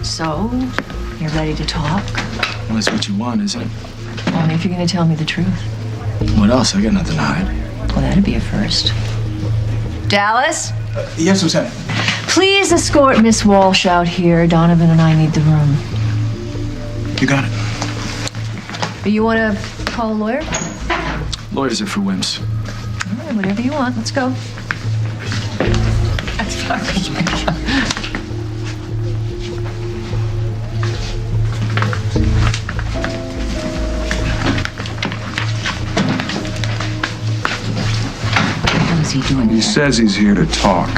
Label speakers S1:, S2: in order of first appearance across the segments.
S1: So, you're ready to talk?
S2: Well, that's what you want, isn't it?
S1: Only if you're going to tell me the truth.
S2: What else? I got nothing to hide.
S1: Well, that'd be a first. Dallas?
S2: Yes, Lieutenant.
S1: Please escort Miss Walsh out here. Donovan and I need the room.
S2: You got it.
S1: You want to call a lawyer?
S2: Lawyers are for wimps.
S1: All right, whatever you want. Let's go. That's fine. What is he doing
S3: He
S1: here?
S3: says he's here to talk.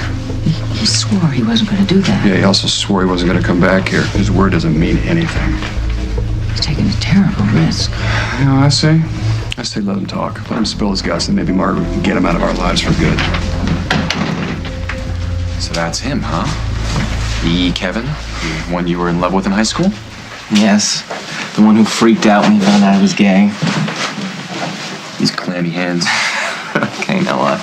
S1: He swore he wasn't going to do that.
S3: Yeah, he also swore he wasn't going to come back here. His word doesn't mean anything.
S1: He's taking a terrible risk.
S3: You know what I say? I say let him talk. Let him spill his guts, and maybe Margaret can get him out of our lives for good.
S4: So that's him, huh? The Kevin? The one you were in love with in high school?
S5: Yes. The one who freaked out when he found out I was gay.
S4: These clammy hands.
S5: Okay, Noah.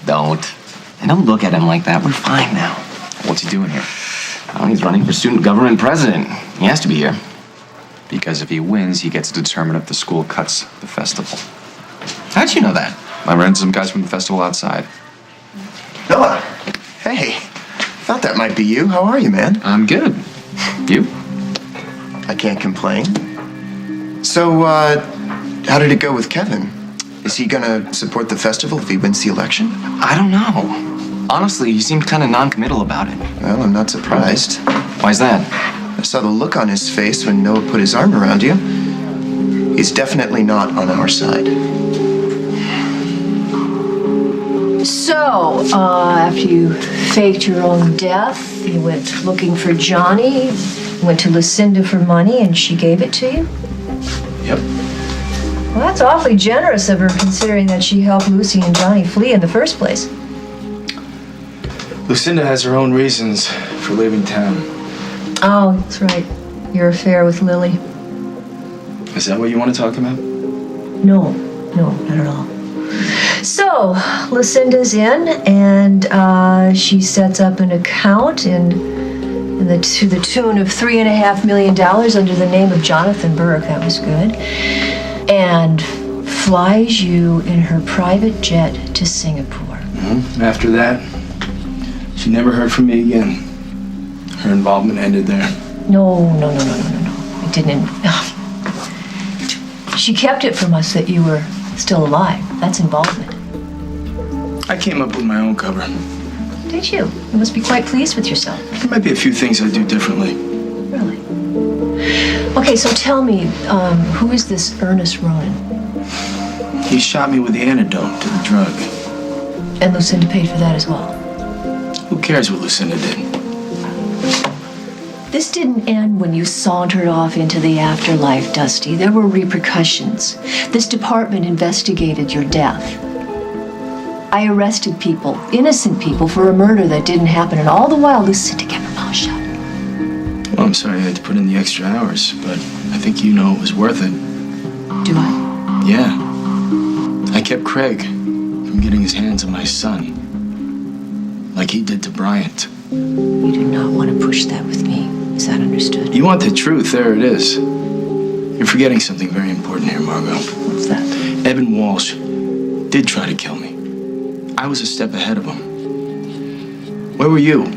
S5: Don't. And don't look at him like that. We're fine now.
S4: What's he doing here?
S5: Oh, he's running for student government president. He has to be here.
S4: Because if he wins, he gets to determine if the school cuts the festival.
S5: How'd you know that?
S4: I ran into some guys from the festival outside.
S6: Noah, hey. Thought that might be you. How are you, man?
S4: I'm good. You?
S6: I can't complain. So, how did it go with Kevin? Is he gonna support the festival if he wins the election?
S5: I don't know. Honestly, he seemed kind of non-committal about it.
S6: Well, I'm not surprised.
S5: Why's that?
S6: I saw the look on his face when Noah put his arm around you. He's definitely not on our side.
S1: So, after you faked your own death, you went looking for Johnny, went to Lucinda for money, and she gave it to you?
S2: Yep.
S1: Well, that's awfully generous of her, considering that she helped Lucy and Johnny flee in the first place.
S2: Lucinda has her own reasons for leaving town.
S1: Oh, that's right. Your affair with Lily.
S2: Is that what you want to talk about?
S1: No, not at all. So, Lucinda's in, and she sets up an account to the tune of $3.5 million under the name of Jonathan Burke. That was good. And flies you in her private jet to Singapore.
S2: Mm-hmm. After that, she never heard from me again. Her involvement ended there.
S1: No. It didn't. She kept it from us that you were still alive. That's involvement.
S2: I came up with my own cover.
S1: Did you? You must be quite pleased with yourself.
S2: There might be a few things I do differently.
S1: Really? Okay, so tell me, who is this Ernest Ronan?
S2: He shot me with the antidote to the drug.
S1: And Lucinda paid for that as well.
S2: Who cares what Lucinda did?
S1: This didn't end when you sauntered off into the afterlife, Dusty. There were repercussions. This department investigated your death. I arrested people, innocent people, for a murder that didn't happen, and all the while Lucinda kept her mouth shut.
S2: Well, I'm sorry I had to put in the extra hours, but I think you know it was worth it.
S1: Do I?
S2: Yeah. I kept Craig from getting his hands on my son, like he did to Bryant.
S1: You do not want to push that with me. Is that understood?
S2: You want the truth, there it is. You're forgetting something very important here, Margot.
S1: What's that?
S2: Evan Walsh did try to kill me. I was a step ahead of him. Where were you?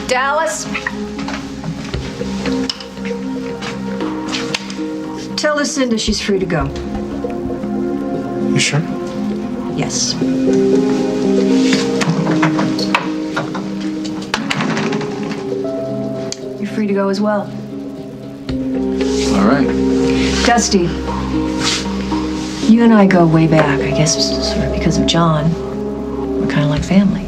S1: Dallas? Tell Lucinda she's free to go.
S2: You sure?
S1: Yes. You're free to go as well.
S2: All right.
S1: Dusty, you and I go way back, I guess sort of because of John. We're kind of like family.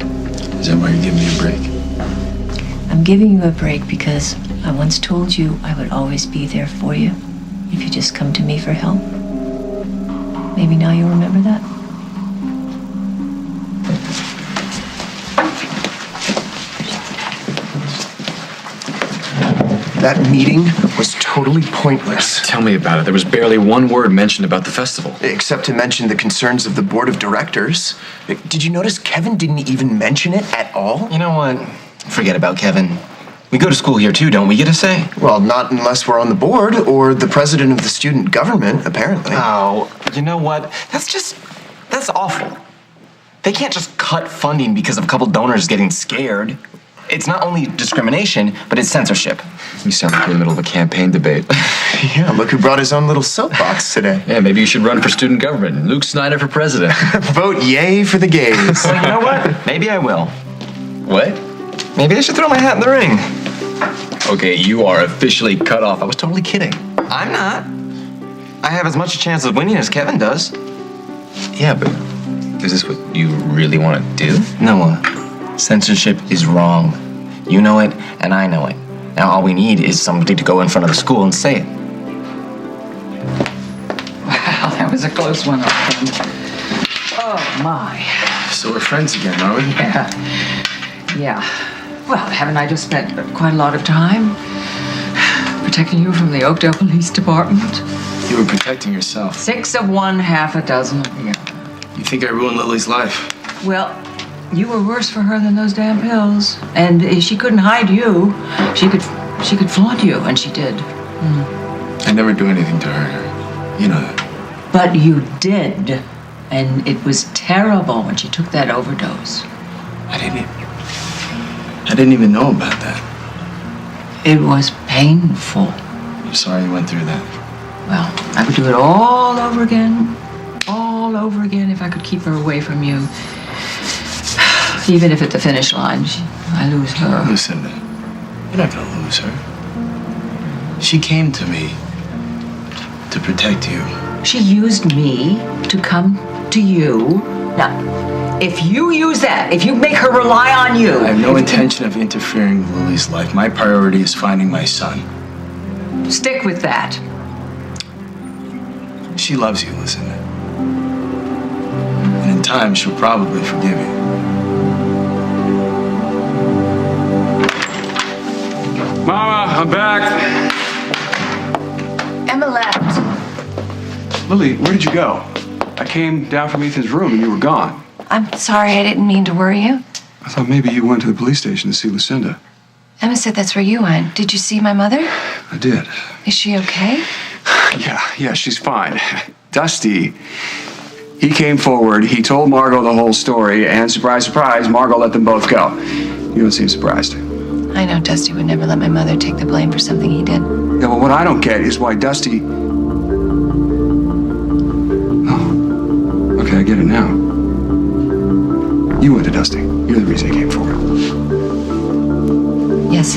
S2: Is that why you're giving me a break?
S1: I'm giving you a break because I once told you I would always be there for you if you just come to me for help. Maybe now you'll remember that.
S6: That meeting was totally pointless.
S4: Tell me about it. There was barely one word mentioned about the festival.
S6: Except to mention the concerns of the board of directors. Did you notice Kevin didn't even mention it at all?
S5: You know what? Forget about Kevin. We go to school here too, don't we get a say?
S6: Well, not unless we're on the board or the president of the student government, apparently.
S5: Oh, you know what? That's awful. They can't just cut funding because of a couple donors getting scared. It's not only discrimination, but it's censorship.
S4: You sound like you're in the middle of a campaign debate.
S6: Yeah, look who brought his own little soapbox today.
S4: Yeah, maybe you should run for student government. Luke Snyder for president.
S6: Vote yay for the gays.
S5: Well, you know what? Maybe I will.
S4: What?
S5: Maybe I should throw my hat in the ring.
S4: Okay, you are officially cut off. I was totally kidding.
S5: I'm not. I have as much a chance of winning as Kevin does.
S4: Yeah, but is this what you really want to do?
S5: Noah, censorship is wrong. You know it, and I know it. Now all we need is somebody to go in front of the school and say it.
S7: Wow, that was a close one, old friend. Oh, my.
S2: So we're friends again, are we?
S7: Yeah. Well, haven't I just spent quite a lot of time protecting you from the Oakdale Police Department?
S2: You were protecting yourself.
S7: 6 of one, half a dozen of the other.
S2: You think I ruined Lily's life?
S7: Well, you were worse for her than those damn pills. And if she couldn't hide you, she could flaunt you, and she did.
S2: I never do anything to hurt her. You know that.
S7: But you did. And it was terrible when she took that overdose.
S2: I didn't even know about that.
S7: It was painful.
S2: I'm sorry you went through that.
S7: Well, I would do it all over again if I could keep her away from you. Even if at the finish line, I lose her.
S2: Lucinda, you're not gonna lose her. She came to me to protect you.
S7: She used me to come to you. Now, if you use that, if you make her rely on you...
S2: I have no intention of interfering with Lily's life. My priority is finding my son.
S7: Stick with that.
S2: She loves you, Lucinda. And in time, she'll probably forgive you.
S3: Mama, I'm back.
S1: Emma left.
S3: Lily, where did you go? I came down from Ethan's room and you were gone.
S8: I'm sorry, I didn't mean to worry you.
S3: I thought maybe you went to the police station to see Lucinda.
S8: Emma said that's where you went. Did you see my mother?
S3: I did.
S8: Is she okay?
S3: Yeah, she's fine. Dusty, he came forward, he told Margot the whole story, and surprise, surprise, Margot let them both go. You don't seem surprised.
S8: I know Dusty would never let my mother take the blame for something he did.
S3: Yeah, well, what I don't get is why Dusty... Oh, okay, I get it now. You went to Dusty. You're the reason he came forward.
S8: Yes.